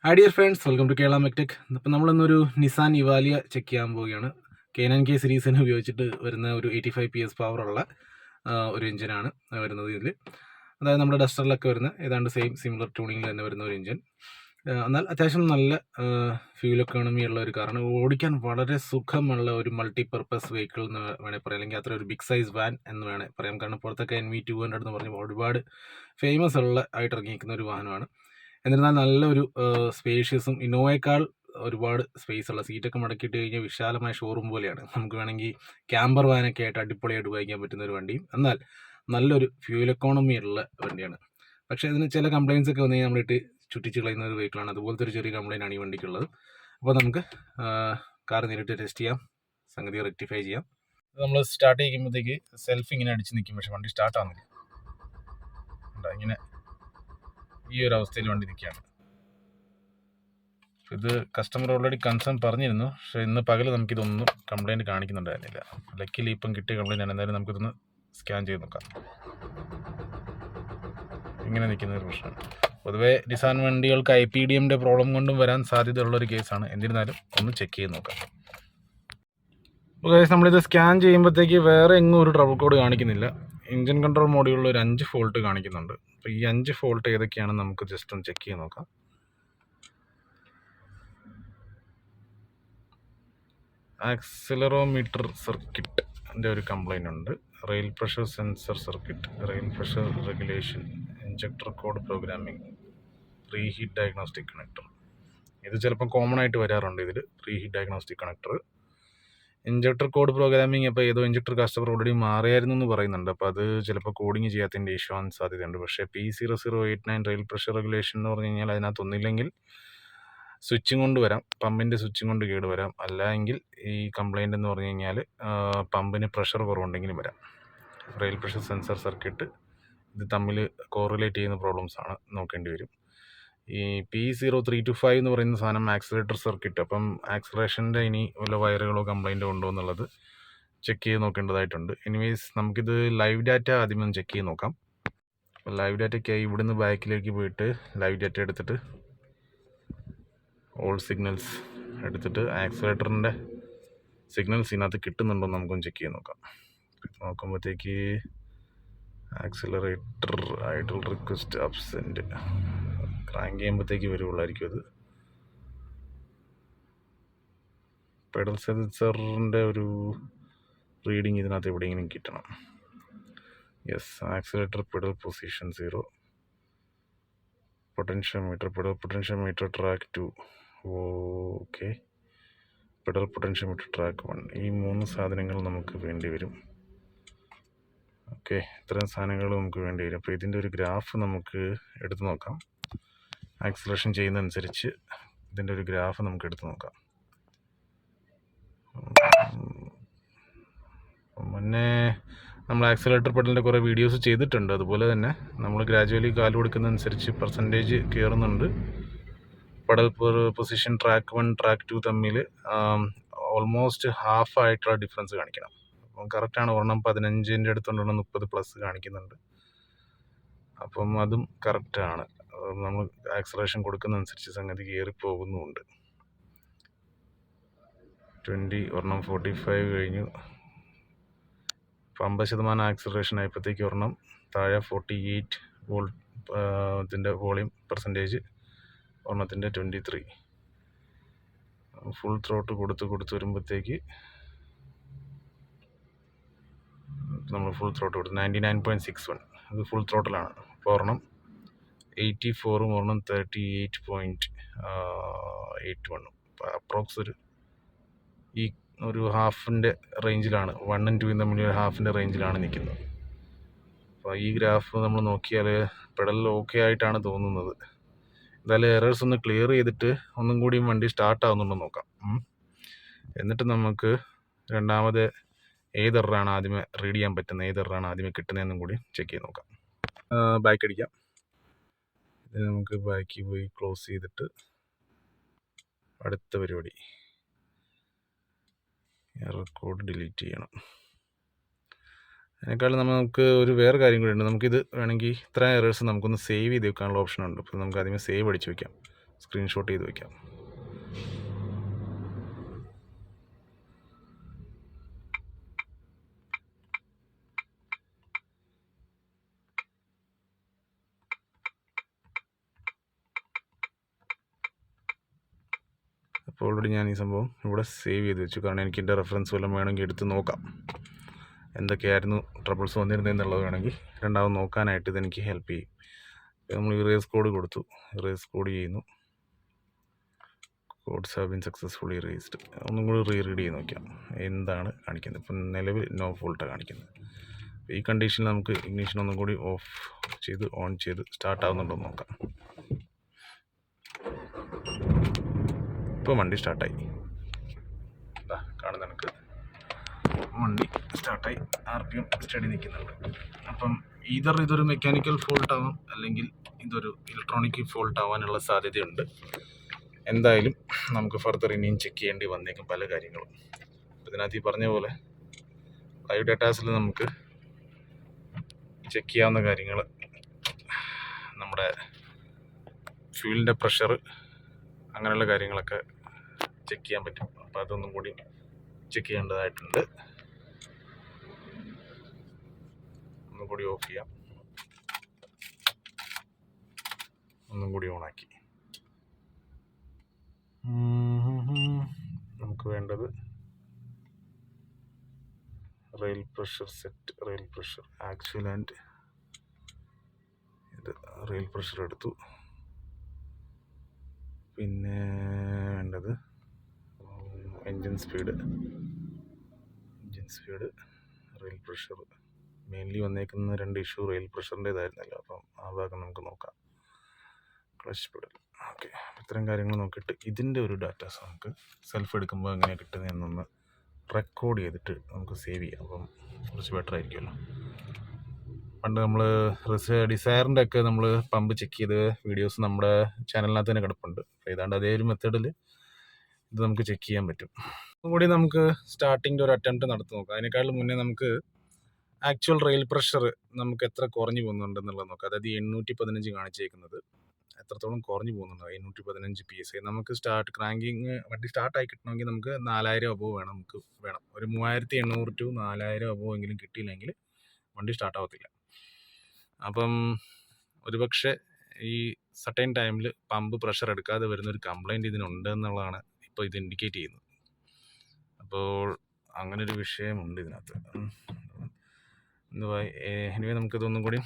Hi dear friends, welcome to Kerala mectech. അപ്പോൾ നമ്മളിന്നൊരു Nissan Evalia check ചെയ്യാൻ പോവുകയാണ്. K9K സീരീസിന് ഉപയോഗിച്ചിട്ട് വരുന്ന ഒരു 85 PS പവറുള്ള ഒരു എഞ്ചിനാണ് വരുന്നത് ഇതിൽ. അതായത് നമ്മുടെ ഡസ്റ്ററിലൊക്കെ വരുന്ന ഏതാണ്ട് സിമിലർ ട്യൂണിങ്ങിൽ തന്നെ വരുന്ന ഒരു എഞ്ചിൻ. എന്നാൽ അത്യാവശ്യം നല്ല ഫ്യൂൽ എക്കോണമി ഉള്ള ഒരു കാറാണ്. ഓടിക്കാൻ വളരെ സുഖമുള്ള ഒരു മൾട്ടിപർപ്പസ് വെഹിക്കിൾ എന്ന് വേണേൽ പറയാം, അല്ലെങ്കിൽ അത്ര ഒരു ബിഗ് സൈസ് വാൻ എന്ന് വേണേൽ പറയാം. കാരണം പുറത്തൊക്കെ NV200 എന്ന് പറഞ്ഞ് ഒരുപാട് ഫേമസ് ആയിട്ട് ഇറങ്ങിയിരിക്കുന്ന ഒരു വാഹനമാണ്. എന്നിരുന്നാൽ നല്ലൊരു സ്പേഷ്യസും ഇന്നോവയേക്കാൾ ഒരുപാട് സ്പേസ് ഉള്ള സീറ്റൊക്കെ മടക്കിയിട്ട് കഴിഞ്ഞാൽ വിശാലമായ ഷോറൂം പോലെയാണ്. നമുക്ക് വേണമെങ്കിൽ ക്യാമ്പർ വാനൊക്കെ ആയിട്ട് അടിപൊളിയായിട്ട് ഉപയോഗിക്കാൻ പറ്റുന്ന ഒരു വണ്ടിയും, എന്നാൽ നല്ലൊരു ഫ്യൂൽ എക്കോണമി ഉള്ള വണ്ടിയാണ്. പക്ഷേ ഇതിന് ചില കംപ്ലയിൻസ് ഒക്കെ വന്നു കഴിഞ്ഞാൽ നമ്മളിട്ട് ചുറ്റിച്ച് കളയുന്ന ഒരു വെഹിക്കിളാണ്. അതുപോലത്തെ ഒരു ചെറിയ കംപ്ലയിൻ്റ് ആണ് ഈ വണ്ടിക്കുള്ളത്. അപ്പോൾ നമുക്ക് കാർ നേരിട്ട് ടെസ്റ്റ് ചെയ്യാം, സംഗതി റെക്ടിഫൈ ചെയ്യാം. നമ്മൾ സ്റ്റാർട്ട് ചെയ്യുമ്പോഴത്തേക്ക് സെൽഫ് ഇങ്ങനെ അടിച്ച് നിൽക്കും, പക്ഷേ വണ്ടി സ്റ്റാർട്ട് ആവുന്നില്ല. ഇങ്ങനെ ഈ ഒരു അവസ്ഥയിൽ വണ്ടി നിൽക്കുകയാണ്. ഇത് കസ്റ്റമർ ഓൾറെഡി കൺസേൺ പറഞ്ഞിരുന്നു, പക്ഷേ ഇന്ന് പകൽ നമുക്കിതൊന്നും കംപ്ലയിൻറ്റ് കാണിക്കുന്നുണ്ടായിരുന്നില്ല. ലക്കിലി ഇപ്പം കിട്ടിയ കംപ്ലയിൻ്റ് ആണ്. എന്തായാലും നമുക്കിതൊന്ന് സ്കാൻ ചെയ്ത് നോക്കാം. ഇങ്ങനെ നിൽക്കുന്ന ഒരു പ്രശ്നം. പൊതുവേ നിസാൻ വണ്ടികൾക്ക് IPDMൻ്റെ പ്രോബ്ലം കൊണ്ടും വരാൻ സാധ്യതയുള്ളൊരു കേസാണ്. എന്നിരുന്നാലും ഒന്ന് ചെക്ക് ചെയ്ത് നോക്കാം. ഓക്കെ, നമ്മളിത് സ്കാൻ ചെയ്യുമ്പോഴത്തേക്ക് വേറെ എങ്ങും ഒരു ട്രബിൾ കോഡ് കാണിക്കുന്നില്ല. എഞ്ചിൻ കൺട്രോൾ മോഡ്യൂളിൽ ഒരു 5 ഫോൾട്ട് കാണിക്കുന്നുണ്ട്. അപ്പോൾ ഈ 5 ഫോൾട്ട് ഏതൊക്കെയാണെന്ന് നമുക്ക് ജസ്റ്റ് ഒന്ന് ചെക്ക് ചെയ്ത് നോക്കാം. ആക്സിലറോമീറ്റർ സർക്യൂട്ടിൻ്റെ ഒരു കംപ്ലൈൻ്റ് ഉണ്ട്. Rail pressure sensor circuit, rail pressure regulation, injector code programming, pre heat diagnostic connector. ഇത് ചിലപ്പോൾ കോമൺ ആയിട്ട് വരാറുണ്ട് ഇതിൽ, pre heat diagnostic connector. Injector code programming, അപ്പോൾ ഏതോ ഇഞ്ചക്ടർ കസ്റ്റമർ ഓൾറെഡി മാറിയായിരുന്നു എന്ന് പറയുന്നുണ്ട്. അപ്പോൾ അത് ചിലപ്പോൾ കോഡിങ് ചെയ്യാത്തതിൻ്റെ ഇഷ്യൂ ആവാൻ സാധ്യതയുണ്ട്. പക്ഷേ P0089 റെയിൽ പ്രഷർ റെഗുലേഷൻ എന്ന് പറഞ്ഞു കഴിഞ്ഞാൽ അതിനകത്തൊന്നില്ലെങ്കിൽ സ്വിച്ചിങ് കൊണ്ട് വരാം, പമ്പിൻ്റെ സ്വിച്ചിങ് കൊണ്ട് കേട് വരാം. അല്ലെങ്കിൽ ഈ കംപ്ലയിൻ്റ് എന്ന് പറഞ്ഞു കഴിഞ്ഞാൽ പമ്പിന് പ്രഷർ കുറവുണ്ടെങ്കിലും വരാം. റെയിൽ പ്രഷർ സെൻസർ സർക്യൂട്ട് ഇത് തമ്മിൽ കോറിലേറ്റ് ചെയ്യുന്ന പ്രോബ്ലംസാണ്, നോക്കേണ്ടി വരും. ഈ P0325 എന്ന് പറയുന്ന സാധനം ആക്സിലേറ്റർ സർക്യൂട്ട്. അപ്പം ആക്സിലറേഷൻ്റെ ഇനി വല്ല വയറുകളോ കംപ്ലയിൻറ്റോ ഉണ്ടോ എന്നുള്ളത് ചെക്ക് ചെയ്ത് നോക്കേണ്ടതായിട്ടുണ്ട്. എനിവേസ് നമുക്കിത് ലൈവ് ഡാറ്റ ആദ്യം ഒന്ന് ചെക്ക് ചെയ്ത് നോക്കാം. ലൈവ് ഡാറ്റയ്ക്കായി ഇവിടുന്ന് ബാക്കിലേക്ക് പോയിട്ട് ലൈവ് ഡാറ്റ എടുത്തിട്ട് ഓൾ സിഗ്നൽസ് എടുത്തിട്ട് ആക്സിലേറ്ററിൻ്റെ സിഗ്നൽസ് ഇതിനകത്ത് കിട്ടുന്നുണ്ടോ എന്ന് നമുക്കൊന്ന് ചെക്ക് ചെയ്ത് നോക്കാം. നോക്കുമ്പോഴത്തേക്ക് ആക്സിലറേറ്റർ ഐഡൽ റിക്വസ്റ്റ് അബ്സെൻറ്റ് ക്രാങ്ക് ചെയ്യുമ്പോഴത്തേക്ക് വരുള്ളായിരിക്കും അത്. പെഡൽ സെൻസറിൻ്റെ ഒരു റീഡിങ് ഇതിനകത്ത് എവിടെയെങ്കിലും കിട്ടണം. Yes, accelerator pedal position 0, potentiometer pedal potentiometer track 2, okay, pedal potentiometer track 1. ഈ 3 സാധനങ്ങൾ നമുക്ക് വേണ്ടി വരും. ഓക്കെ, ഇത്രയും സാധനങ്ങൾ നമുക്ക് വേണ്ടി വരും. അപ്പോൾ ഇതിൻ്റെ ഒരു ഗ്രാഫ് നമുക്ക് എടുത്ത് നോക്കാം. ആക്സിലറേഷൻ ചെയ്യുന്നതനുസരിച്ച് ഇതിൻ്റെ ഒരു ഗ്രാഫ് നമുക്ക് എടുത്ത് നോക്കാം. മുന്നേ നമ്മൾ ആക്സിലേറ്റർ പെഡലിൻ്റെ കുറേ വീഡിയോസ് ചെയ്തിട്ടുണ്ട്. അതുപോലെ തന്നെ നമ്മൾ ഗ്രാജുവലി കാല് കൊടുക്കുന്നതനുസരിച്ച് പെർസെൻറ്റേജ് കയറുന്നുണ്ട്. പെഡൽ പൊസിഷൻ ട്രാക്ക് 1 ട്രാക്ക് 2 തമ്മിൽ ഓൾമോസ്റ്റ് ഹാഫ് ആയിട്ടുള്ള ഡിഫറൻസ് കാണിക്കണം. അപ്പം കറക്റ്റാണ്. ഒരെണ്ണം 15ൻ്റെ അടുത്തുണ്ടെണ്ണം 30+ കാണിക്കുന്നുണ്ട്. അപ്പം അതും കറക്റ്റാണ്. നമ്മൾ ആക്സിലറേഷൻ കൊടുക്കുന്നതനുസരിച്ച് സംഗതി കയറി പോകുന്നുമുണ്ട്. 20 ഒരെണ്ണം 45 കഴിഞ്ഞു. 50% ആക്സിലറേഷൻ ആയപ്പോഴത്തേക്ക് ഒരെണ്ണം താഴെ 48 വോൾട്ട് ഇതിൻ്റെ വോളിയം പെർസെൻറ്റേജ്, ഒരെണ്ണത്തിൻ്റെ 23. ഫുൾ ത്രോട്ട് കൊടുത്ത് വരുമ്പോഴത്തേക്ക് നമ്മൾ ഫുൾ ത്രോട്ട് കൊടുത്തു 99.61. അത് ഫുൾ ത്രോട്ടിലാണ്. അപ്പോൾ ഒരെണ്ണം 84ഉം ഒരെണ്ണം 38.81. അപ്രോക്സ് ഈ ഒരു ഹാഫിൻ്റെ റേഞ്ചിലാണ്, 1ഉം 2ഉം തമ്മിൽ ഒരു ഹാഫിൻ്റെ റേഞ്ചിലാണ് നിൽക്കുന്നത്. അപ്പോൾ ഈ ഗ്രാഫ് നമ്മൾ നോക്കിയാൽ പെഡൽ ഓക്കെ ആയിട്ടാണ് തോന്നുന്നത്. എന്തായാലും എറേഴ്സ് ഒന്ന് ക്ലിയർ ചെയ്തിട്ട് ഒന്നും കൂടി വണ്ടി സ്റ്റാർട്ട് ആവുന്നുണ്ടോ നോക്കാം. എന്നിട്ട് നമുക്ക് രണ്ടാമത് ഏത് എററാണ് ആദ്യമേ റീഡ് ചെയ്യാൻ പറ്റുന്നത്, ഏത് എററാണ് ആദ്യമേ കിട്ടുന്നതെന്നും കൂടി ചെക്ക് ചെയ്ത് നോക്കാം. ബാക്ക് അടിക്കാം. ഇത് നമുക്ക് ബാക്കിൽ പോയി ക്ലോസ് ചെയ്തിട്ട് അടുത്ത പരിപാടി എറർ കോഡ് ഡിലീറ്റ് ചെയ്യണം. അതിനേക്കാളും നമുക്ക് ഒരു വേറെ കാര്യം കൂടി ഉണ്ട്. നമുക്കിത് വേണമെങ്കിൽ ഇത്ര എറേഴ്സ് നമുക്കൊന്ന് സേവ് ചെയ്ത് വെക്കാനുള്ള ഓപ്ഷൻ ഉണ്ട്. അപ്പോൾ നമുക്ക് ആദ്യമേ സേവ് അടിച്ച് വയ്ക്കാം. സ്ക്രീൻഷോട്ട് ചെയ്ത് വയ്ക്കാം. അപ്പോൾ ഓൾറെഡി ഞാൻ ഈ സംഭവം ഇവിടെ സേവ് ചെയ്ത് വെച്ചു. കാരണം എനിക്ക് എൻ്റെ റെഫറൻസ് വല്ലതും വേണമെങ്കിൽ എടുത്ത് നോക്കാം, എന്തൊക്കെയായിരുന്നു ട്രബിൾസ് വന്നിരുന്നത് എന്നുള്ളത് വേണമെങ്കിൽ രണ്ടാമത് നോക്കാനായിട്ട് ഇതെനിക്ക് ഹെൽപ്പ് ചെയ്യും. നമ്മൾ ഇറേസ് കോഡ് കൊടുത്തു, ഇറേസ് കോഡ് ചെയ്യുന്നു. Codes have been successfully erased. ഒന്നും കൂടി റീഡ് ചെയ്ത് നോക്കാം എന്താണ് കാണിക്കുന്നത്. ഇപ്പം നിലവിൽ നോ ഫോൾട്ടാണ് കാണിക്കുന്നത്. ഈ കണ്ടീഷനിൽ നമുക്ക് ഇഗ്നിഷൻ ഒന്നും കൂടി ഓഫ് ചെയ്ത് ഓൺ ചെയ്ത് സ്റ്റാർട്ട് ആവുന്നുണ്ടോ എന്ന് നോക്കാം. ഇപ്പോൾ വണ്ടി സ്റ്റാർട്ടായി, കാണുന്ന എനിക്ക് വണ്ടി സ്റ്റാർട്ടായി, RPM സ്റ്റഡി നിൽക്കുന്നുണ്ട്. അപ്പം ഇതൊരു മെക്കാനിക്കൽ ഫോൾട്ട് ആവാം, അല്ലെങ്കിൽ ഇതൊരു ഇലക്ട്രോണിക് ഫോൾട്ട് ആവാനുള്ള സാധ്യതയുണ്ട്. എന്തായാലും നമുക്ക് ഫർദർ ഇനിയും ചെക്ക് ചെയ്യേണ്ടി വന്നേക്കും പല കാര്യങ്ങളും. ഇതിനകത്ത് ഈ പറഞ്ഞ പോലെ ലൈവ് ഡാറ്റാസിൽ നമുക്ക് ചെക്ക് ചെയ്യാവുന്ന കാര്യങ്ങൾ, നമ്മുടെ ഫ്യൂലിൻ്റെ പ്രഷർ, അങ്ങനെയുള്ള കാര്യങ്ങളൊക്കെ ചെക്ക് ചെയ്യാൻ പറ്റും. അപ്പോൾ അതൊന്നും കൂടി ചെക്ക് ചെയ്യേണ്ടതായിട്ടുണ്ട്. ഒന്നും കൂടി ഓഫ് ചെയ്യാം, ഒന്നും കൂടി ഓണാക്കി. നമുക്ക് വേണ്ടത് rail pressure set, rail pressure actual and ഇത് റെയിൽ പ്രഷർ എടുത്തു. പിന്നെ വേണ്ടത് engine speed, rail pressure. Mainly വന്നേക്കുന്ന 2 ഇഷ്യൂ റെയിൽ പ്രഷറിൻ്റേതായിരുന്നല്ലോ, അപ്പം ആ ഭാഗം നമുക്ക് നോക്കാം. Clutch pedal, okay. ഇത്തരം കാര്യങ്ങൾ നോക്കിയിട്ട് ഇതിൻ്റെ ഒരു ഡാറ്റാസ് നമുക്ക് സെൽഫ് എടുക്കുമ്പോൾ എങ്ങനെയാണ് കിട്ടുന്നതെന്നൊന്ന് റെക്കോർഡ് ചെയ്തിട്ട് നമുക്ക് സേവ് ചെയ്യാം. അപ്പം കുറച്ച് ബെറ്റർ ആയിരിക്കുമല്ലോ. പണ്ട് നമ്മൾ ഡിസയറിൻ്റെ ഒക്കെ നമ്മൾ പമ്പ് ചെക്ക് ചെയ്ത് വീഡിയോസ് നമ്മുടെ ചാനലിനകത്ത് തന്നെ കിടപ്പുണ്ട്. അപ്പോൾ ഏതാണ്ട് അതേ ഒരു മെത്തേഡിൽ ഇത് നമുക്ക് ചെക്ക് ചെയ്യാൻ പറ്റും. അതുകൂടി നമുക്ക് സ്റ്റാർട്ടിങ്ങിൻ്റെ ഒരു അറ്റംപ്റ്റ് നടത്തി നോക്കാം. അതിനേക്കാളും മുന്നേ നമുക്ക് ആക്ച്വൽ റെയിൽ പ്രഷർ നമുക്ക് എത്ര കുറഞ്ഞു പോകുന്നുണ്ടെന്നുള്ളത് നോക്കാം. അതായത് 815 കാണിച്ചേക്കുന്നത് എത്രത്തോളം കുറഞ്ഞു പോകുന്നുണ്ടോ, 815 PSI. നമുക്ക് ക്രാങ്കിങ് വണ്ടി സ്റ്റാർട്ടായി കിട്ടണമെങ്കിൽ നമുക്ക് 4000 അബോവ് വേണം. ഒരു 3800 to 4000 അബോവ് എങ്കിലും കിട്ടിയില്ലെങ്കിൽ വണ്ടി സ്റ്റാർട്ടാവത്തില്ല. അപ്പം ഒരുപക്ഷെ ഈ സർട്ടൈൻ ടൈമിൽ പമ്പ് പ്രഷർ എടുക്കാതെ വരുന്നൊരു കംപ്ലൈൻറ്റ് ഇതിനുണ്ട് എന്നുള്ളതാണ് ഇപ്പോൾ ഇത് ഇൻഡിക്കേറ്റ് ചെയ്യുന്നത്. അപ്പോൾ അങ്ങനൊരു വിഷയമുണ്ട് ഇതിനകത്ത്. എനിവേ നമുക്കിതൊന്നും കൂടി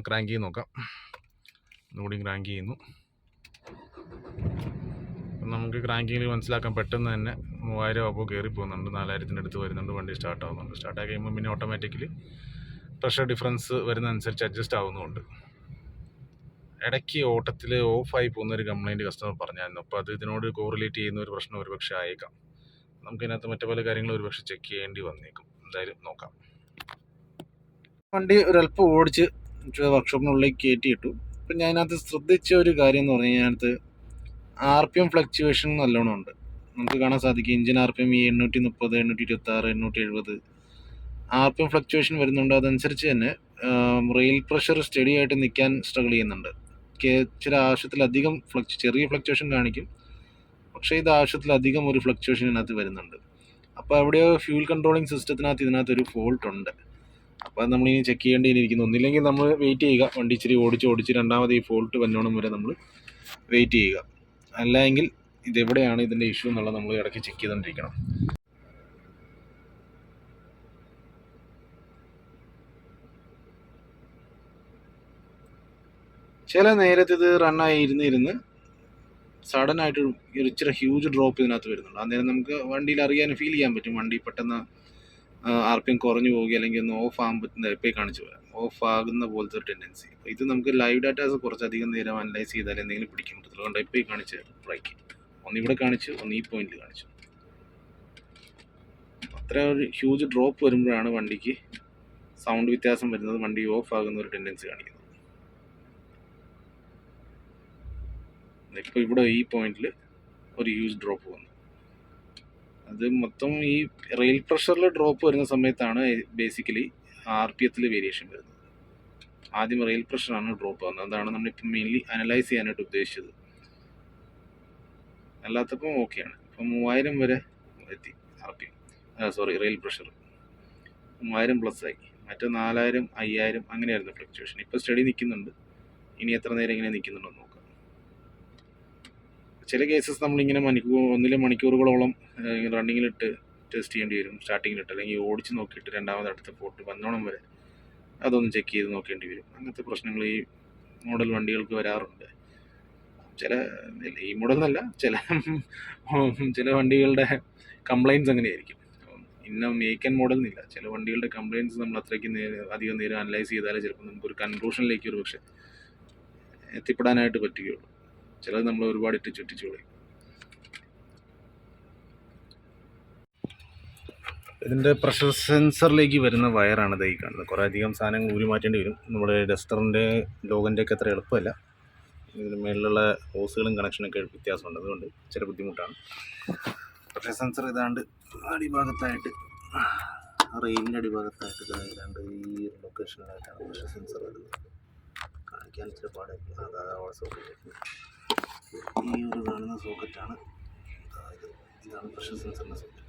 ക്രാങ്ക് ചെയ്ത് നോക്കാം. ഒന്നുകൂടി ക്രാങ്ക് ചെയ്യുന്നു. നമുക്ക് ക്രാങ്കിങ്ങിൽ മനസ്സിലാക്കാൻ പെട്ടെന്ന് തന്നെ 3000 അബോവ് കയറി പോകുന്നുണ്ട്, 4000-ൻ്റെ അടുത്ത് വരുന്നുണ്ട്, വണ്ടി സ്റ്റാർട്ടാവുന്നുണ്ട്. സ്റ്റാർട്ടായി കഴിയുമ്പോൾ പിന്നെ ഓട്ടോമാറ്റിക്കലി പ്രഷർ ഡിഫറൻസ് വരുന്നതനുസരിച്ച് അഡ്ജസ്റ്റ് ആവുന്നുമുണ്ട്. ഇടയ്ക്ക് ഓട്ടത്തിൽ ഓഫായി പോകുന്നൊരു കംപ്ലൈൻറ്റ് കസ്റ്റമർ പറഞ്ഞായിരുന്നു. അപ്പോൾ അത് ഇതിനോട് കോറിലേറ്റ് ചെയ്യുന്ന ഒരു പ്രശ്നം ഒരുപക്ഷെ ആയേക്കാം. നമുക്കിതിനകത്ത് മറ്റു പല കാര്യങ്ങളും ഒരുപക്ഷെ ചെക്ക് ചെയ്യേണ്ടി വന്നേക്കും. എന്തായാലും നോക്കാം. വണ്ടി ഒരല്പം ഓടിച്ച് വർക്ക്ഷോപ്പിനുള്ളിലേക്ക് കയറ്റിയിട്ടു. അപ്പം ഞാൻ അതിനകത്ത് ശ്രദ്ധിച്ച ഒരു കാര്യം എന്ന് പറഞ്ഞു കഴിഞ്ഞാൽ അതിനകത്ത് RPM ഫ്ലക്ച്വേഷൻ നല്ലോണം ഉണ്ട്. നമുക്ക് കാണാൻ സാധിക്കും എഞ്ചിൻ RPM ഈ 830, 826, 870 RPM ഫ്ലക്ച്വേഷൻ വരുന്നുണ്ട്. അതനുസരിച്ച് തന്നെ റെയിൽ പ്രഷർ സ്റ്റഡി ആയിട്ട് നിൽക്കാൻ സ്ട്രഗിൾ ചെയ്യുന്നുണ്ട്. ചില ആവശ്യത്തിലധികം ചെറിയ ഫ്ലക്ച്വേഷൻ കാണിക്കും, പക്ഷേ ഇത് ആവശ്യത്തിലധികം ഒരു ഫ്ലക്ച്വേഷൻ ഇതിനകത്ത് വരുന്നുണ്ട്. അപ്പോൾ എവിടെയോ ഫ്യൂൽ കൺട്രോളിങ് സിസ്റ്റത്തിനകത്ത് ഇതിനകത്തൊരു ഫോൾട്ട് ഉണ്ട്. അപ്പോൾ അത് നമ്മളിനി ചെക്ക് ചെയ്യേണ്ടിയിരിക്കുന്നു. ഒന്നില്ലെങ്കിൽ നമ്മൾ വെയിറ്റ് ചെയ്യുക, വണ്ടി ഇച്ചിരി ഓടിച്ച് രണ്ടാമത് ഈ ഫോൾട്ട് വന്നോണം വരെ നമ്മൾ വെയിറ്റ് ചെയ്യുക. അല്ലെങ്കിൽ ഇതെവിടെയാണ് ഇതിൻ്റെ ഇഷ്യൂ എന്നുള്ളത് നമ്മൾ ഇടയ്ക്ക് ചെക്ക് ചെയ്തുകൊണ്ടിരിക്കണം. ചില നേരത്ത് ഇത് റണ്ണായി ഇരുന്ന് സഡനായിട്ട് ഒരു ഇച്ചിരി ഹ്യൂജ് ഡ്രോപ്പ് ഇതിനകത്ത് വരുന്നുണ്ട്. അന്നേരം നമുക്ക് വണ്ടിയിൽ അറിയാൻ ഫീൽ ചെയ്യാൻ പറ്റും, വണ്ടി പെട്ടെന്ന് RPM കുറഞ്ഞു പോവുക അല്ലെങ്കിൽ ഒന്ന് ഓഫ് ആകാൻ പറ്റുന്ന ഇപ്പോൾ കാണിച്ചു പോരാ, ഓഫ് ആകുന്ന പോലത്തെ ഒരു ടെൻഡൻസി. ഇത് നമുക്ക് ലൈവ് ഡാറ്റാസ് കുറച്ചധികം നേരം അനലൈസ് ചെയ്താൽ എന്തെങ്കിലും പിടിക്കാൻ പറ്റത്തില്ല. അതുകൊണ്ട് ഇപ്പോൾ കാണിച്ച് ബ്രേക്ക് ഒന്നിവിടെ കാണിച്ചു, ഒന്ന് ഈ പോയിന്റിൽ കാണിച്ചു. അത്ര ഒരു ഹ്യൂജ് ഡ്രോപ്പ് വരുമ്പോഴാണ് വണ്ടിക്ക് സൗണ്ട് വ്യത്യാസം വരുന്നത്, വണ്ടി ഓഫ് ആകുന്ന ഒരു ടെൻഡൻസി കാണിക്കുന്നത്. ഇപ്പോൾ ഇവിടെ ഈ പോയിന്റിൽ ഒരു ഹ്യൂജ് ഡ്രോപ്പ് വന്നു. അത് മൊത്തം ഈ റെയിൽ പ്രഷറിൽ ഡ്രോപ്പ് വരുന്ന സമയത്താണ് ബേസിക്കലി RPM വേരിയേഷൻ വരുന്നത്. ആദ്യം റെയിൽ പ്രഷറാണ് ഡ്രോപ്പ് വന്നത്. അതാണ് നമ്മളിപ്പോൾ മെയിൻലി അനലൈസ് ചെയ്യാനായിട്ട് ഉദ്ദേശിച്ചത്. അല്ലാത്തപ്പോൾ ഓക്കെയാണ്. ഇപ്പം 3000 വരെ എത്തി RPM, റെയിൽ പ്രഷർ 3000 പ്ലസ് ആയി. മറ്റേ 4000 5000 അങ്ങനെയായിരുന്നു ഫ്ലക്ച്വേഷൻ. ഇപ്പോൾ സ്റ്റഡി നിൽക്കുന്നുണ്ട്. ഇനി എത്ര നേരം ഇങ്ങനെ നിൽക്കുന്നുണ്ടെന്ന് നോക്കാം. ചില കേസസ് നമ്മളിങ്ങനെ ഒന്നിലെ മണിക്കൂറുകളോളം റണ്ണിങ്ങിലിട്ട് ടെസ്റ്റ് ചെയ്യേണ്ടി വരും, സ്റ്റാർട്ടിങ്ങിലിട്ട്, അല്ലെങ്കിൽ ഓടിച്ച് നോക്കിയിട്ട് രണ്ടാമത് അടുത്ത പോർട്ട് വന്നോണം വരെ അതൊന്ന് ചെക്ക് ചെയ്ത് നോക്കേണ്ടി വരും. അങ്ങനത്തെ പ്രശ്നങ്ങൾ ഈ മോഡൽ വണ്ടികൾക്ക് വരാറുണ്ട്. ഈ മോഡൽ എന്നല്ല, ചില വണ്ടികളുടെ കംപ്ലൈൻറ്റ്സ് അങ്ങനെയായിരിക്കും. ഇന്ന മേക്ക് ആൻഡ് മോഡൽ എന്നില്ല, ചില വണ്ടികളുടെ കംപ്ലൈൻറ്റ്സ് നമ്മൾ അത്രയ്ക്ക് അധികം നേരം അനലൈസ് ചെയ്താലേ ചിലപ്പോൾ നമുക്കൊരു കൺക്ലൂഷനിലേക്ക് ഒരു പക്ഷേ എത്തിപ്പെടാനായിട്ട് പറ്റുകയുള്ളൂ. ചിലത് നമ്മൾ ഒരുപാട് ഇട്ട് ചുറ്റിച്ചു കളയും. ഇതിൻ്റെ പ്രഷർ സെൻസറിലേക്ക് വരുന്ന വയറാണ് ഇതായി കാണുന്നത്. കുറേ അധികം സാധനങ്ങൾ ഊരി മാറ്റേണ്ടി വരും. നമ്മുടെ ഡസ്റ്ററിൻ്റെ ലോഗിൻ്റെയൊക്കെ അത്ര എളുപ്പമല്ല. ഇതിന് മേളിലുള്ള ഹോസുകളും കണക്ഷനൊക്കെ വ്യത്യാസമുണ്ട്, അതുകൊണ്ട് ചില ബുദ്ധിമുട്ടാണ്. പ്രഷർ സെൻസർ ഇതാണ്ട് അടിഭാഗത്തായിട്ട്, റെയിലിൻ്റെ അടിഭാഗത്തായിട്ട് ഇതാണ്ട് ഈ ലൊക്കേഷനിലായിട്ടാണ് പ്രഷർ സെൻസർ വരുന്നത്. കാണിക്കാൻ ഇച്ചിരി പാടായിരിക്കും. അതാ സോക്കറ്റ്, ഈ ഒരു കാണുന്ന സോക്കറ്റാണ്. ഇതാണ് പ്രഷർ സെൻസറിൻ്റെ സോക്കറ്റ്.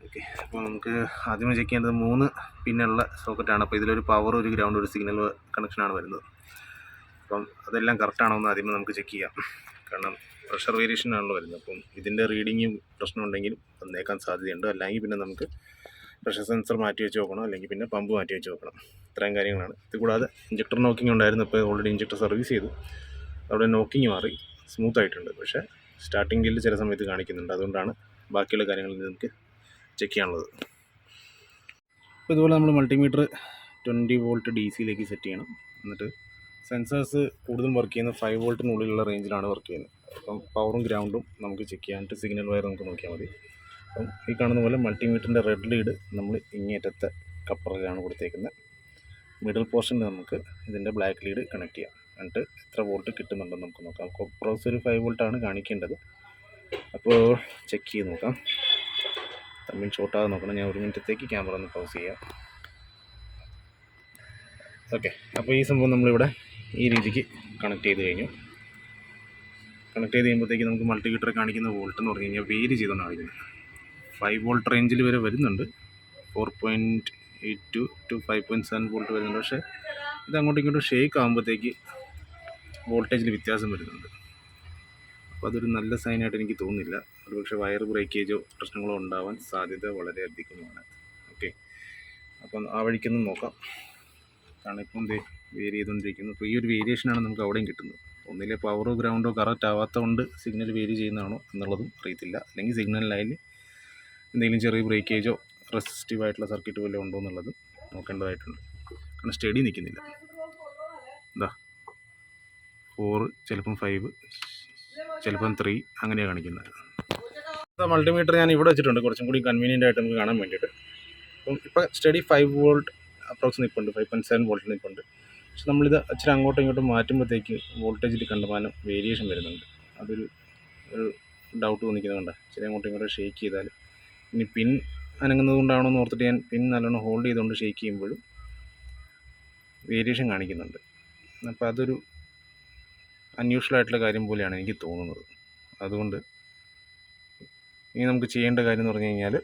ഓക്കെ, അപ്പോൾ നമുക്ക് ആദ്യമേ ചെക്ക് ചെയ്യേണ്ടത് 3 പിന്നുള്ള സോക്കറ്റാണ്. അപ്പോൾ ഇതിലൊരു പവർ, ഒരു ഗ്രൗണ്ട്, ഒരു സിഗ്നൽ കണക്ഷനാണ് വരുന്നത്. അപ്പം അതെല്ലാം കറക്റ്റാണോ എന്ന് ആദ്യമേ നമുക്ക് ചെക്ക് ചെയ്യാം. കാരണം പ്രഷർ വേരിയേഷൻ ആണല്ലോ വരുന്നത്. അപ്പം ഇതിൻ്റെ റീഡിങ്ങും പ്രശ്നമുണ്ടെങ്കിലും വന്നേക്കാൻ സാധ്യതയുണ്ട്. അല്ലെങ്കിൽ പിന്നെ നമുക്ക് പ്രഷർ സെൻസർ മാറ്റി വെച്ച് നോക്കണം, അല്ലെങ്കിൽ പിന്നെ പമ്പ് മാറ്റി വെച്ച് നോക്കണം. ഇത്രയും കാര്യങ്ങളാണ്. ഇത് കൂടാതെ ഇഞ്ചക്ടർ നോക്കിങ് ഉണ്ടായിരുന്നു. ഇപ്പോൾ ഓൾറെഡി ഇഞ്ചക്ടർ സർവീസ് ചെയ്തു, അവിടെ നോക്കിങ് മാറി സ്മൂത്ത് ആയിട്ടുണ്ട്. പക്ഷേ സ്റ്റാർട്ടിങ്ങിൽ ചില സമയത്ത് കാണിക്കുന്നുണ്ട്. അതുകൊണ്ടാണ് ബാക്കിയുള്ള കാര്യങ്ങളിൽ നമുക്ക് ചെക്ക് ചെയ്യാനുള്ളത്. അപ്പോൾ ഇതുപോലെ നമ്മൾ മൾട്ടിമീറ്റർ 20 വോൾട്ട് DC സെറ്റ് ചെയ്യണം. എന്നിട്ട് സെൻസേഴ്സ് കൂടുതലും വർക്ക് ചെയ്യുന്നത് 5 വോൾട്ടിനുള്ളിലുള്ള റേഞ്ചിലാണ് വർക്ക് ചെയ്യുന്നത്. അപ്പം പവറും ഗ്രൗണ്ടും നമുക്ക് ചെക്ക് ചെയ്യാനായിട്ട് സിഗ്നൽ വയർ നമുക്ക് നോക്കിയാൽ മതി. അപ്പം ഈ കാണുന്ന പോലെ മൾട്ടിമീറ്ററിൻ്റെ റെഡ് ലീഡ് നമ്മൾ ഇങ്ങേറ്റത്തെ കപ്പറിലാണ് കൊടുത്തേക്കുന്നത്. മിഡിൽ പോർഷനിൽ നമുക്ക് ഇതിൻ്റെ ബ്ലാക്ക് ലീഡ് കണക്ട് ചെയ്യാം. എന്നിട്ട് എത്ര വോൾട്ട് കിട്ടുന്നുണ്ടെന്ന് നമുക്ക് നോക്കാം. കോപ്പറോസ് ഒരു 5 വോൾട്ടാണ് കാണിക്കേണ്ടത്. അപ്പോൾ ചെക്ക് ചെയ്ത് നോക്കാം. തമ്മിൽ ഷോർട്ടാതെ നോക്കണം. ഞാൻ 1 മിനിറ്റത്തേക്ക് ക്യാമറ ഒന്ന് പൗസ് ചെയ്യാം. ഓക്കെ, അപ്പോൾ ഈ സംഭവം നമ്മളിവിടെ ഈ രീതിക്ക് കണക്ട് ചെയ്ത് കഴിഞ്ഞു. കണക്ട് ചെയ്ത് കഴിയുമ്പോഴത്തേക്ക് നമുക്ക് മൾട്ടിമീറ്റർ കാണിക്കുന്ന വോൾട്ട് എന്ന് പറഞ്ഞു കഴിഞ്ഞാൽ വേരി ചെയ്തുകൊണ്ട് കാണിക്കുന്നത് 5 വോൾട്ട് റേഞ്ചിൽ വരെ വരുന്നുണ്ട്. 4.82 to 5.7 വോൾട്ട് വരുന്നുണ്ട്. പക്ഷേ ഇത് അങ്ങോട്ടും ഇങ്ങോട്ടും ഷേക്ക് ആകുമ്പോഴത്തേക്ക് വോൾട്ടേജിൽ വ്യത്യാസം വരുന്നുണ്ട്. അപ്പോൾ അതൊരു നല്ല സൈനായിട്ട് എനിക്ക് തോന്നുന്നില്ല. ഒരുപക്ഷെ വയർ ബ്രേക്കേജോ പ്രശ്നങ്ങളോ ഉണ്ടാവാൻ സാധ്യത വളരെ അധികമാണ്. ഓക്കെ, അപ്പം ആ വഴിക്കൊന്നും നോക്കാം. കാരണം ഇപ്പം വേരി ചെയ്തുകൊണ്ടിരിക്കുന്നു. അപ്പോൾ ഈ ഒരു വേരിയേഷനാണ് നമുക്ക് അവിടെയും കിട്ടുന്നത്. ഒന്നിലെ പവറോ ഗ്രൗണ്ടോ കറക്റ്റ് ആവാത്തതുകൊണ്ട് സിഗ്നൽ വേരി ചെയ്യുന്നതാണോ എന്നുള്ളതും അറിയത്തില്ല. അല്ലെങ്കിൽ സിഗ്നൽ ലൈനിൽ എന്തെങ്കിലും ചെറിയ ബ്രേക്കേജോ റെസിസ്റ്റീവ് ആയിട്ടുള്ള സർക്യൂട്ട് വല്ലതും ഉണ്ടോ എന്നുള്ളത് നോക്കേണ്ടതായിട്ടുണ്ട്. കാരണം സ്റ്റഡി നിൽക്കുന്നില്ല. എന്താ 4, ചിലപ്പം 5, ചിലപ്പം 3 അങ്ങനെയാണ് കാണിക്കുന്നത്. മൾട്ടിമീറ്റർ ഞാൻ ഇവിടെ വെച്ചിട്ടുണ്ട്, കുറച്ചും കൂടി കൺവീനിയൻ്റ് ആയിട്ട് നമുക്ക് കാണാൻ വേണ്ടിയിട്ട്. അപ്പം ഇപ്പം സ്റ്റഡി 5 വോൾട്ട് അപ്രോക്സ് നിൽപ്പുണ്ട്, 5.7 വോൾട്ട് നിൽപ്പുണ്ട്. പക്ഷെ നമ്മളിത് ഇച്ചിരി അങ്ങോട്ടും ഇങ്ങോട്ടും മാറ്റുമ്പോഴത്തേക്ക് വോൾട്ടേജിൽ കണ്ടമാനം വേരിയേഷൻ വരുന്നുണ്ട്. അതൊരു ഡൗട്ട് തോന്നിക്കുന്നുണ്ട്. ഇച്ചിരി അങ്ങോട്ടും ഇങ്ങോട്ടും ഷേക്ക് ചെയ്താൽ, ഇനി പിൻ അനങ്ങുന്നത് കൊണ്ടാണോ എന്ന് ഓർത്തിട്ട് ഞാൻ പിൻ നല്ലോണം ഹോൾഡ് ചെയ്തുകൊണ്ട് ഷേക്ക് ചെയ്യുമ്പോഴും വേരിയേഷൻ കാണിക്കുന്നുണ്ട്. അപ്പോൾ അതൊരു അൺയൂഷ്വൽ ആയിട്ടുള്ള കാര്യം പോലെയാണ് എനിക്ക് തോന്നുന്നത്. അതുകൊണ്ട് ഇനി നമുക്ക് ചെയ്യേണ്ട കാര്യം എന്ന് പറഞ്ഞു കഴിഞ്ഞാൽ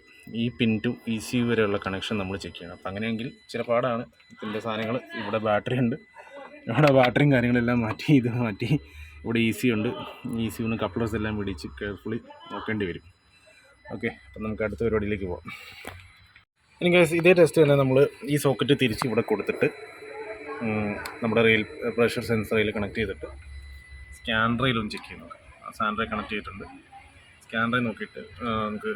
ഈ പിൻ ടു ECU വരെയുള്ള കണക്ഷൻ നമ്മൾ ചെക്ക് ചെയ്യണം. അപ്പോൾ അങ്ങനെയെങ്കിൽ ചില പാടാണ്. ഇതിൻ്റെ സാധനങ്ങൾ ഇവിടെ ബാറ്ററി ഉണ്ട്, ഇവിടെ ബാറ്ററിയും കാര്യങ്ങളെല്ലാം മാറ്റി ഇവിടെ ECU ഉണ്ട്. ECU കപ്ലേഴ്സ് എല്ലാം പിടിച്ച് കെയർഫുള്ളി നോക്കേണ്ടി വരും. ഓക്കെ, അപ്പം നമുക്ക് അടുത്ത പരിപാടിയിലേക്ക് പോകാം. എനിക്ക് ഇതേ ടെസ്റ്റ് തന്നെ നമ്മൾ ഈ സോക്കറ്റ് തിരിച്ച് ഇവിടെ കൊടുത്തിട്ട് നമ്മുടെ റെയിൽ പ്രഷർ സെൻസറിൽ കണക്ട് ചെയ്തിട്ട് സ്കാനറിലൊന്ന് ചെക്ക് ചെയ്ത് നോക്കാം. സ്കാനറിൽ കണക്ട് ചെയ്തിട്ടുണ്ട്. സ്കാനറിൽ നോക്കിയിട്ട് നമുക്ക്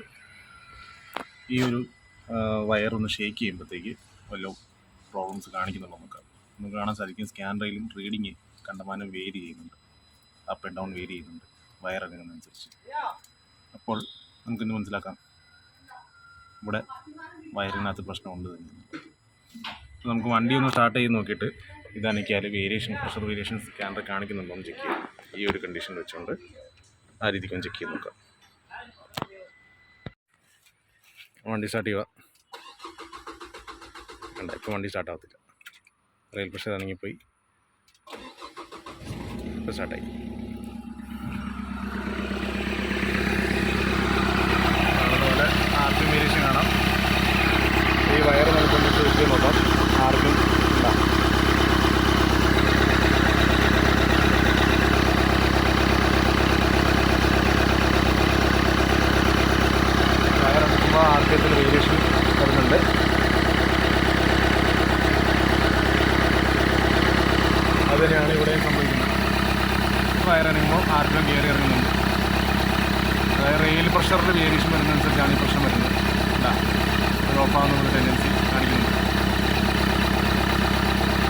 ഈ ഒരു വയറൊന്ന് ഷേക്ക് ചെയ്യുമ്പോഴത്തേക്ക് വല്ല പ്രോബ്ലംസ് കാണിക്കുന്നുണ്ടോ നോക്കാം. നമുക്ക് കാണാൻ സാധിക്കും സ്കാനറിലും റീഡിങ് കണ്ടമാനം വേരി ചെയ്യുന്നുണ്ട്, അപ്പ് ആൻഡ് ഡൗൺ വേരി ചെയ്യുന്നുണ്ട് വയർ ഇറങ്ങുന്നതനുസരിച്ച്. അപ്പോൾ നമുക്കിന്ന് മനസ്സിലാക്കാം ഇവിടെ വയറിനകത്ത് പ്രശ്നമുണ്ട് തന്നെ. നമുക്ക് വണ്ടി ഒന്ന് സ്റ്റാർട്ട് ചെയ്ത് നോക്കിയിട്ട് ഇതാണിക്കാൽ പ്രഷർ വേരിയേഷൻ സ്കാനർ കാണിക്കുന്നുണ്ടോ എന്ന് ചെക്ക് ചെയ്യാം. ഈ ഒരു കണ്ടീഷൻ വെച്ചുകൊണ്ട് ആ രീതിക്ക് ഒന്ന് ചെക്ക് ചെയ്ത് നോക്കാം. വണ്ടി സ്റ്റാർട്ട് ചെയ്യുക. കണ്ട, ഇപ്പോൾ വണ്ടി സ്റ്റാർട്ട് ആവത്തില്ല. റെയിൽ പ്രഷർ ഇറങ്ങിപ്പോയി. ഇപ്പോൾ സ്റ്റാർട്ടായി. ചെയ്യുമ്പോൾ ആർക്കും കയറി ഇറങ്ങുന്നുണ്ട്. അതായത് റെയിൽ പ്രഷറിൽ വേരിയേഷൻ വരുന്നതനുസരിച്ചാണ് ഈ പ്രശ്നം വരുന്നത്. അത് ഓഫാകുന്ന ടെൻഡൻസി കാണിക്കുന്നുണ്ട്.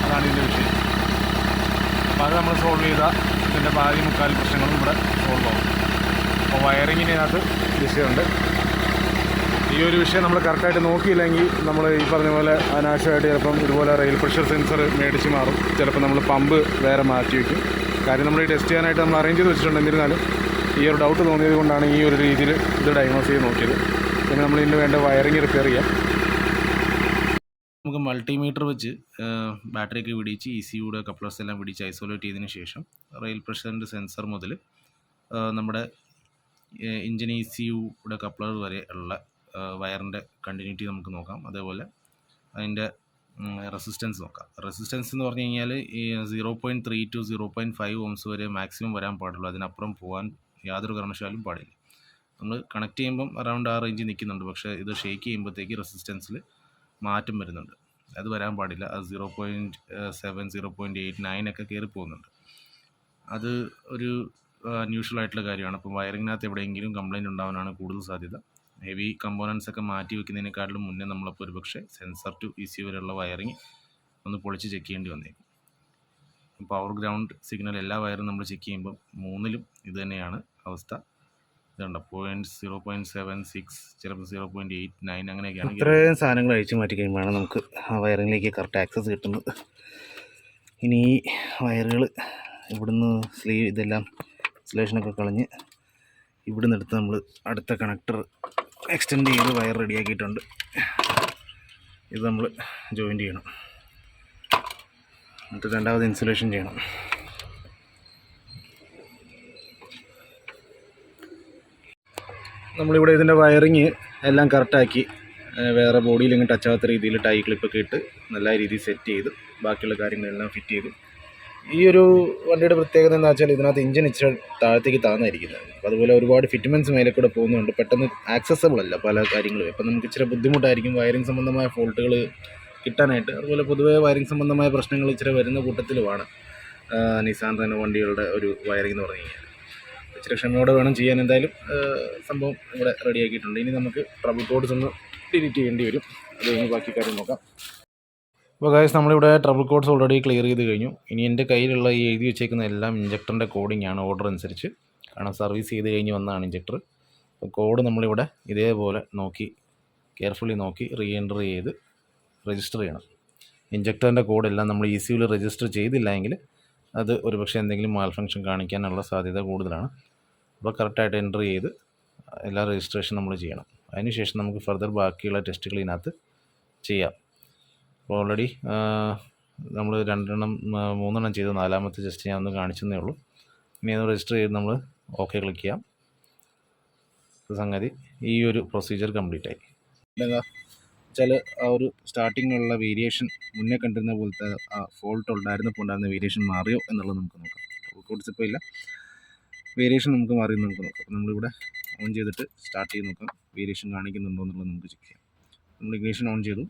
അതാണ് ഇതിൻ്റെ വിഷയം. അപ്പോൾ അത് നമ്മൾ സോൾവ് ചെയ്താൽ ഇതിൻ്റെ പാതി മുക്കാൽ പ്രശ്നങ്ങളും ഇവിടെ സോൾവ് ആവും. അപ്പോൾ വയറിങ്ങിനകത്ത് വിഷയമുണ്ട്. ഈ ഒരു വിഷയം നമ്മൾ കറക്റ്റായിട്ട് നോക്കിയില്ലെങ്കിൽ നമ്മൾ ഈ പറഞ്ഞ പോലെ അനാവശ്യമായിട്ട് ചിലപ്പം ഇതുപോലെ റെയിൽ പ്രഷർ സെൻസർ മേടിച്ച് മാറും. ചിലപ്പോൾ നമ്മൾ പമ്പ് വേറെ മാറ്റി വയ്ക്കും. കാര്യം നമ്മൾ ഈ ടെസ്റ്റ് ചെയ്യാനായിട്ട് നമ്മൾ അറേഞ്ച് ചെയ്ത് വെച്ചിട്ടുണ്ട്. എന്നിരുന്നാലും ഈ ഒരു ഡൗട്ട് തോന്നിയത് കൊണ്ടാണ് ഈ ഒരു രീതിയിൽ ഇത് ഡയഗ്നോസ് ചെയ്ത് നോക്കിയത്. പിന്നെ നമ്മൾ ഇതിന് വേണ്ട വയറിങ് റിപ്പയർ ചെയ്യാം. നമുക്ക് മൾട്ടിമീറ്റർ വെച്ച് ബാറ്ററിയൊക്കെ പിടിച്ച് ECUയുടെ കപ്ലേഴ്സ് എല്ലാം പിടിച്ച് ഐസൊലേറ്റ് ചെയ്തതിന് ശേഷം റെയിൽ പ്രഷറിൻ്റെ സെൻസർ മുതൽ നമ്മുടെ എഞ്ചിൻ ECUയുടെ കപ്ലർ വരെ ഉള്ള വയറിൻ്റെ കണ്ടിന്യൂറ്റി നമുക്ക് നോക്കാം. അതേപോലെ അതിൻ്റെ റെസിസ്റ്റൻസ് നോക്കാം. റെസിസ്റ്റൻസ് എന്ന് പറഞ്ഞു കഴിഞ്ഞാൽ ഈ 0.3 to 0.5 ഓംസ് വരെ മാക്സിമം വരാൻ പാടുള്ളൂ. അതിനപ്പുറം പോകാൻ യാതൊരു കാരണവശാലും പാടില്ല. നമ്മൾ കണക്ട് ചെയ്യുമ്പം അറൗണ്ട് ആ റേഞ്ച് നിൽക്കുന്നുണ്ട്. പക്ഷേ ഇത് ഷേക്ക് ചെയ്യുമ്പോഴത്തേക്ക് റെസിസ്റ്റൻസിൽ മാറ്റം വരുന്നുണ്ട്. അത് വരാൻ പാടില്ല. അത് 0.7 0.8 9 ഒക്കെ കയറി പോകുന്നുണ്ട്. അത് ഒരു അൺയൂഷ്വൽ ആയിട്ടുള്ള കാര്യമാണ്. അപ്പം വയറിങ്ങിനകത്ത് എവിടെയെങ്കിലും കംപ്ലയിൻറ്റ് ഉണ്ടാവാനാണ് കൂടുതൽ സാധ്യത. ഹെവി കമ്പോണൻസ് ഒക്കെ മാറ്റി വയ്ക്കുന്നതിനേക്കാളും മുന്നേ നമ്മളപ്പോൾ ഒരു പക്ഷേ സെൻസർ ടു ECU വരെയുള്ള വയറിങ് ഒന്ന് പൊളിച്ച് ചെക്ക് ചെയ്യേണ്ടി വന്നേക്കും. പവർ ഗ്രൗണ്ട് സിഗ്നൽ എല്ലാ വയറും നമ്മൾ ചെക്ക് ചെയ്യുമ്പോൾ മൂന്നിലും ഇത് തന്നെയാണ് അവസ്ഥ. ഇതുണ്ട് 0.76 ചിലപ്പോൾ 0.8 9 അങ്ങനെയൊക്കെയാണ്. ഇത്രയും സാധനങ്ങൾ അഴിച്ചു മാറ്റി കഴിയുമ്പോഴാണ് നമുക്ക് ആ വയറിങ്ങിലേക്ക് കറക്റ്റ് ആക്സസ് കിട്ടുന്നത്. ഇനി ഈ വയറുകൾ ഇവിടുന്ന് സ്ലീവ് ഇതെല്ലാം ഇൻസുലേഷനൊക്കെ കളഞ്ഞ് ഇവിടുന്ന് എടുത്ത് നമ്മൾ അടുത്ത കണക്ടർ എക്സ്റ്റെൻഡ് ചെയ്ത് വയർ റെഡിയാക്കിയിട്ടുണ്ട്. ഇത് നമ്മൾ ജോയിൻ്റ് ചെയ്യണം. എന്നിട്ട് രണ്ടാമത് ഇൻസുലേഷൻ ചെയ്യണം. നമ്മളിവിടെ ഇതിൻ്റെ വയറിങ് എല്ലാം കറക്റ്റാക്കി വേറെ ബോഡിയിൽ ഇങ്ങനെ ടച്ച് ആവാത്ത രീതിയിൽ ടൈ ക്ലിപ്പൊക്കെ ഇട്ട് നല്ല രീതിയിൽ സെറ്റ് ചെയ്ത് ബാക്കിയുള്ള കാര്യങ്ങളെല്ലാം ഫിറ്റ് ചെയ്തു. ഈ ഒരു വണ്ടിയുടെ പ്രത്യേകത എന്താ വെച്ചാൽ ഇതിനകത്ത് എഞ്ചിൻ ഇച്ചിരി താഴത്തേക്ക് താഴ്ന്നായിരിക്കുന്നത്. അപ്പോൾ അതുപോലെ ഒരുപാട് ഫിറ്റ്മെൻറ്റ്സ് മേലെ കൂടെ പോകുന്നുണ്ട്. പെട്ടെന്ന് ആക്സസബിൾ അല്ല പല കാര്യങ്ങളും. അപ്പം നമുക്ക് ഇച്ചിരി ബുദ്ധിമുട്ടായിരിക്കും വയറിംഗ് സംബന്ധമായ ഫോൾട്ടുകൾ കിട്ടാനായിട്ട്. അതുപോലെ പൊതുവേ വയറിംഗ് സംബന്ധമായ പ്രശ്നങ്ങൾ ഇച്ചിരി വരുന്ന കൂട്ടത്തിലുമാണ് നിസാൻ തന്നെ വണ്ടികളുടെ ഒരു വയറിംഗ് എന്ന് പറഞ്ഞു കഴിഞ്ഞാൽ. ഇച്ചിരി ക്ഷമയോടെ വേണം ചെയ്യാൻ. എന്തായാലും സംഭവം ഇവിടെ റെഡിയാക്കിയിട്ടുണ്ട്. ഇനി നമുക്ക് ട്രബിൾ കോഡ്സ് ഒന്ന് ഡിലീറ്റ് ചെയ്യേണ്ടി വരും. അത് കഴിഞ്ഞ് ബാക്കി കാര്യം നോക്കാം. അപ്പോൾ ഗൈസ് നമ്മളിവിടെ ട്രബിൾ കോഡ്സ് ഓൾറെഡി ക്ലിയർ ചെയ്ത് കഴിഞ്ഞു. ഇനി എൻ്റെ കയ്യിലുള്ള ഈ എഴുതി വെച്ചേക്കുന്ന എല്ലാം ഇഞ്ചക്ടറിൻ്റെ കോഡിംഗ് ആണ് ഓർഡർ അനുസരിച്ച്. കാരണം സർവീസ് ചെയ്ത് കഴിഞ്ഞ് വന്നതാണ് ഇഞ്ചക്ടർ. അപ്പോൾ കോഡ് നമ്മളിവിടെ ഇതേപോലെ നോക്കി കെയർഫുള്ളി നോക്കി റീ എൻറ്റർ ചെയ്ത് രജിസ്റ്റർ ചെയ്യണം. ഇഞ്ചക്ടറിൻ്റെ കോഡെല്ലാം നമ്മൾ ECUവിൽ രജിസ്റ്റർ ചെയ്തില്ല എങ്കിൽ അത് ഒരുപക്ഷെ എന്തെങ്കിലും മാൽ ഫങ്ഷൻ കാണിക്കാനുള്ള സാധ്യത കൂടുതലാണ്. അപ്പോൾ കറക്റ്റായിട്ട് എൻറ്റർ ചെയ്ത് എല്ലാ രജിസ്ട്രേഷൻ നമ്മൾ ചെയ്യണം. അതിനുശേഷം നമുക്ക് ഫർദർ ബാക്കിയുള്ള ടെസ്റ്റുകൾ ഇതിനകത്ത് ചെയ്യാം. അപ്പോൾ ഓൾറെഡി നമ്മൾ 3 ചെയ്തു. 4ാമത്തെ ജസ്റ്റ് ഞാൻ ഒന്ന് കാണിച്ചെന്നേ ഉള്ളൂ. ഇനി അത് രജിസ്റ്റർ ചെയ്ത് നമ്മൾ ഓക്കെ ക്ലിക്ക് ചെയ്യാം. സംഗതി ഈ ഒരു പ്രൊസീജിയർ കംപ്ലീറ്റ് ആയി. വെച്ചാൽ ആ ഒരു സ്റ്റാർട്ടിങ്ങിലുള്ള വേരിയേഷൻ മുന്നേ കണ്ടിരുന്ന പോലത്തെ ആ ഫോൾട്ട് ഉണ്ടായിരുന്നപ്പോൾ ഉണ്ടായിരുന്ന വേരിയേഷൻ മാറിയോ എന്നുള്ളത് നമുക്ക് നോക്കാം. കോഡ്സ് ഇപ്പോൾ ഇല്ല, വേരിയേഷൻ നമുക്ക് മാറി നമുക്ക് നോക്കാം. അപ്പോൾ നമ്മളിവിടെ ഓൺ ചെയ്തിട്ട് സ്റ്റാർട്ട് ചെയ്ത് നോക്കാം വേരിയേഷൻ കാണിക്കുന്നുണ്ടോ എന്നുള്ളത് നമുക്ക് ചെക്ക് ചെയ്യാം. നമ്മൾ ഇഗ്നിഷൻ ഓൺ ചെയ്തു.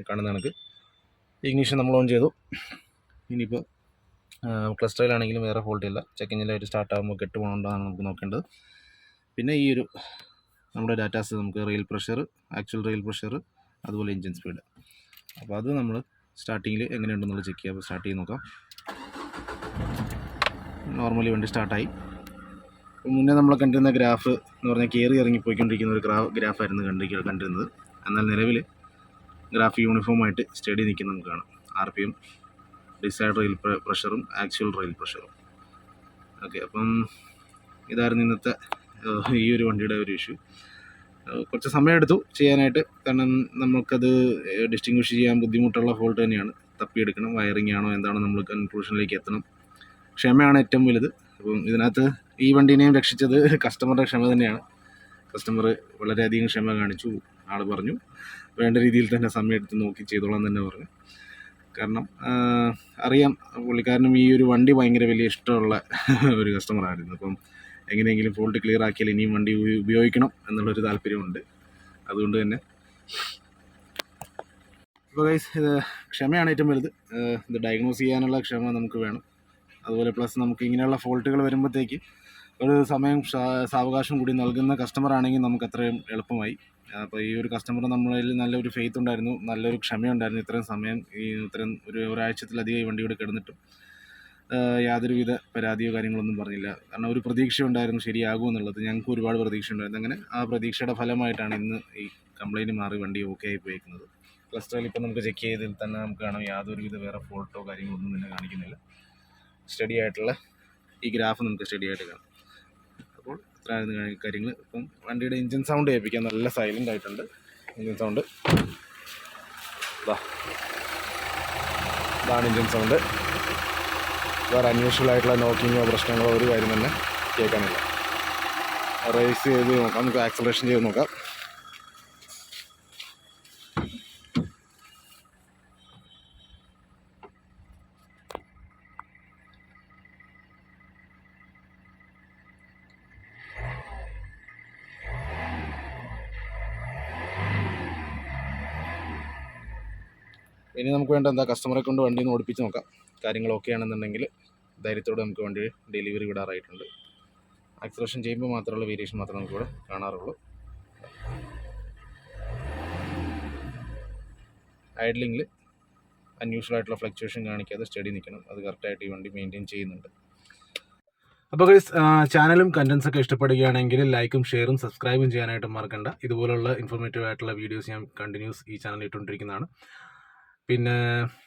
കാണുന്ന കണക്ക് ഇഗ്നിഷൻ നമ്മൾ ഓൺ ചെയ്തു. ഇനിയിപ്പോൾ ക്ലസ്റ്ററിലാണെങ്കിലും വേറെ ഫോൾട്ട് ഇല്ല. ചെക്ക് എഞ്ചിനായിട്ട് സ്റ്റാർട്ട് ആകുമ്പോൾ കെട്ട് പോകണമെന്നാണ് നമുക്ക് നോക്കേണ്ടത്. പിന്നെ ഈ ഒരു നമ്മുടെ ഡാറ്റാസ് നമുക്ക് rail pressure, actual rail pressure, അതുപോലെ എഞ്ചിൻ സ്പീഡ്. അപ്പോൾ അത് നമ്മൾ സ്റ്റാർട്ടിങ്ങിൽ എങ്ങനെയുണ്ടെന്നുള്ളത് ചെക്ക് ചെയ്യാം. അപ്പോൾ സ്റ്റാർട്ട് ചെയ്ത് നോക്കാം. നോർമലി വണ്ടി സ്റ്റാർട്ടായി. മുന്നേ നമ്മൾ കണ്ടിരുന്ന ഗ്രാഫ് എന്ന് പറഞ്ഞാൽ കയറി ഇറങ്ങിപ്പോയിക്കൊണ്ടിരിക്കുന്ന ഒരു ഗ്രാഫായിരുന്നു കണ്ടിരുന്നത്. എന്നാൽ നിലവിൽ ഗ്രാഫ് യൂണിഫോമായിട്ട് സ്റ്റഡി നിൽക്കുന്ന നമുക്ക് കാണാം. RPM, ഡിസൈഡ് റെയിൽ പ്രഷറും ആക്ച്വൽ റെയിൽ പ്രഷറും. ഓക്കെ, അപ്പം ഇതായിരുന്നു ഇന്നത്തെ ഈ ഒരു വണ്ടിയുടെ ഒരു ഇഷ്യൂ. കുറച്ച് സമയമെടുത്തു ചെയ്യാനായിട്ട്. കാരണം നമുക്കത് ഡിസ്റ്റിങ്വിഷ് ചെയ്യാൻ ബുദ്ധിമുട്ടുള്ള ഫോൾട്ട് തന്നെയാണ്. തപ്പിയെടുക്കണം വയറിംഗ് ആണോ എന്താണോ, നമ്മൾ കൺക്ലൂഷനിലേക്ക് എത്തണം. ക്ഷമയാണ് ഏറ്റവും വലുത്. അപ്പം ഇതിനകത്ത് ഈ വണ്ടീനെയും രക്ഷിച്ചത് കസ്റ്റമറുടെ ക്ഷമ തന്നെയാണ്. കസ്റ്റമർ വളരെയധികം ക്ഷമ കാണിച്ചു. ആൾ പറഞ്ഞു വേണ്ട രീതിയിൽ തന്നെ സമയമെടുത്ത് നോക്കി ചെയ്തോളാൻ തന്നെ പറഞ്ഞു. കാരണം അറിയാം പുള്ളിക്കാരനും ഈ ഒരു വണ്ടി ഭയങ്കര വലിയ ഇഷ്ടമുള്ള ഒരു കസ്റ്റമറായിരുന്നു. അപ്പം എങ്ങനെയെങ്കിലും ഫോൾട്ട് ക്ലിയർ ആക്കിയാൽ ഇനിയും വണ്ടി ഉപയോഗിക്കണം എന്നുള്ളൊരു താല്പര്യമുണ്ട്. അതുകൊണ്ട് തന്നെ ഇപ്പോൾ ഗൈസ് ഇത് ക്ഷമയാണ് ഏറ്റവും വലുത്. ഇത് ഡയഗ്നോസ് ചെയ്യാനുള്ള ക്ഷമ നമുക്ക് വേണം. അതുപോലെ പ്ലസ് നമുക്ക് ഇങ്ങനെയുള്ള ഫോൾട്ടുകൾ വരുമ്പോഴത്തേക്ക് ഒരു സമയം സാവകാശം കൂടി നൽകുന്ന കസ്റ്റമർ ആണെങ്കിൽ നമുക്ക് അത്രയും എളുപ്പമായി. അപ്പോൾ ഈ ഒരു കസ്റ്റമർ നമ്മളിൽ നല്ലൊരു ഫെയ്ത്ത് ഉണ്ടായിരുന്നു, നല്ലൊരു ക്ഷമയുണ്ടായിരുന്നു. ഇത്രയും സമയം ഇത്രയും ഒരാഴ്ചത്തിലധികം ഈ വണ്ടി ഇവിടെ കിടന്നിട്ടും യാതൊരുവിധ പരാതിയോ കാര്യങ്ങളൊന്നും പറഞ്ഞില്ല. കാരണം ഒരു പ്രതീക്ഷ ഉണ്ടായിരുന്നു ശരിയാകുമെന്നുള്ളത്. ഞങ്ങൾക്ക് ഒരുപാട് പ്രതീക്ഷ ഉണ്ടായിരുന്നു. അങ്ങനെ ആ പ്രതീക്ഷയുടെ ഫലമായിട്ടാണ് ഇന്ന് ഈ കംപ്ലയിൻറ്റ് മാറി വണ്ടി ഓക്കെ ആയി പോയിരിക്കുന്നത്. ക്ലസ്റ്ററിൽ ഇപ്പോൾ നമുക്ക് ചെക്ക് ചെയ്തതിൽ തന്നെ നമുക്ക് കാണാം യാതൊരുവിധ വേറെ ഫോൾട്ടോ കാര്യങ്ങളൊന്നും തന്നെ കാണിക്കുന്നില്ല. സ്റ്റഡി ആയിട്ടുള്ള ഈ ഗ്രാഫ് നമുക്ക് സ്റ്റഡി ആയിട്ട് കാണാം. അപ്പോൾ ഇത്രയായിരുന്നു കാര്യങ്ങൾ. ഇപ്പം വണ്ടിയുടെ എൻജിൻ സൗണ്ട് കേൾപ്പിക്കാൻ നല്ല സൈലൻ്റ് ആയിട്ടുണ്ട്. എൻജിൻ സൗണ്ട് ഇതാണ് എൻജിൻ സൗണ്ട്. വേറെ അൺയൂഷ്വൽ ആയിട്ടുള്ള നോക്കിങ്ങോ പ്രശ്നങ്ങളോ ഒരു കാര്യം തന്നെ കേൾക്കാനില്ല. റേസ് ചെയ്ത് നോക്കാം, നമുക്ക് ആക്സലറേഷൻ ചെയ്ത് നോക്കാം. ഇനി നമുക്ക് വേണ്ട എന്താ, കസ്റ്റമറെ കൊണ്ട് വണ്ടി ഒന്ന് ഓടിപ്പിച്ച് നോക്കാം. കാര്യങ്ങൾ ഓക്കെ ആണെന്നുണ്ടെങ്കിൽ ധൈര്യത്തോടെ നമുക്ക് വണ്ടി ഡെലിവറി വിടാറായിട്ടുണ്ട്. ആക്സലറേഷൻ ചെയ്യുമ്പോൾ മാത്രമുള്ള വേരിയേഷൻ മാത്രമേ നമുക്കിവിടെ കാണാറുള്ളൂ. ഐഡ്ലിങ്ങിൽ അൺയൂഷ്വൽ ആയിട്ടുള്ള ഫ്ലക്ച്വേഷൻ കാണിക്കാതെ സ്റ്റഡി നിൽക്കണം. അത് കറക്റ്റായിട്ട് ഈ വണ്ടി മെയിൻറ്റെയിൻ ചെയ്യുന്നുണ്ട്. അപ്പോൾ ഗൈസ്, ചാനലും കണ്ടൻസ് ഒക്കെ ഇഷ്ടപ്പെടുകയാണെങ്കിൽ ലൈക്കും ഷെയറും സബ്സ്ക്രൈബും ചെയ്യാനായിട്ട് മറക്കണ്ട. ഇതുപോലുള്ള ഇൻഫോർമേറ്റീവ് ആയിട്ടുള്ള വീഡിയോസ് ഞാൻ കണ്ടിന്യൂസ് ഈ ചാനലിൽ ഇട്ടുകൊണ്ടിരിക്കുന്നതാണ്. പിന്നെ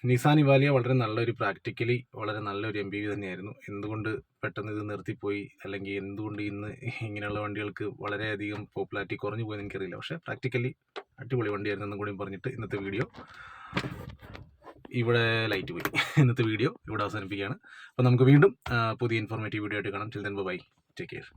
നിസാൻ ഇവാലിയ വളരെ നല്ലൊരു പ്രാക്ടിക്കലി വളരെ നല്ലൊരു MPV തന്നെയായിരുന്നു. എന്തുകൊണ്ട് പെട്ടെന്ന് ഇത് നിർത്തിപ്പോയി, അല്ലെങ്കിൽ എന്തുകൊണ്ട് ഇന്ന് ഇങ്ങനെയുള്ള വണ്ടികൾക്ക് വളരെയധികം പോപ്പുലാരിറ്റി കുറഞ്ഞു പോയെന്ന് എനിക്കറിയില്ല. പക്ഷേ പ്രാക്ടിക്കലി അടിപൊളി വണ്ടിയായിരുന്നു എന്നും കൂടി പറഞ്ഞിട്ട് ഇന്നത്തെ വീഡിയോ ഇവിടെ ലൈറ്റ് പോയി. ഇന്നത്തെ വീഡിയോ ഇവിടെ അവസാനിപ്പിക്കുകയാണ്. അപ്പോൾ നമുക്ക് വീണ്ടും പുതിയ ഇൻഫോർമേറ്റീവ് വീഡിയോ ആയിട്ട് കാണാം. Children bye, take care.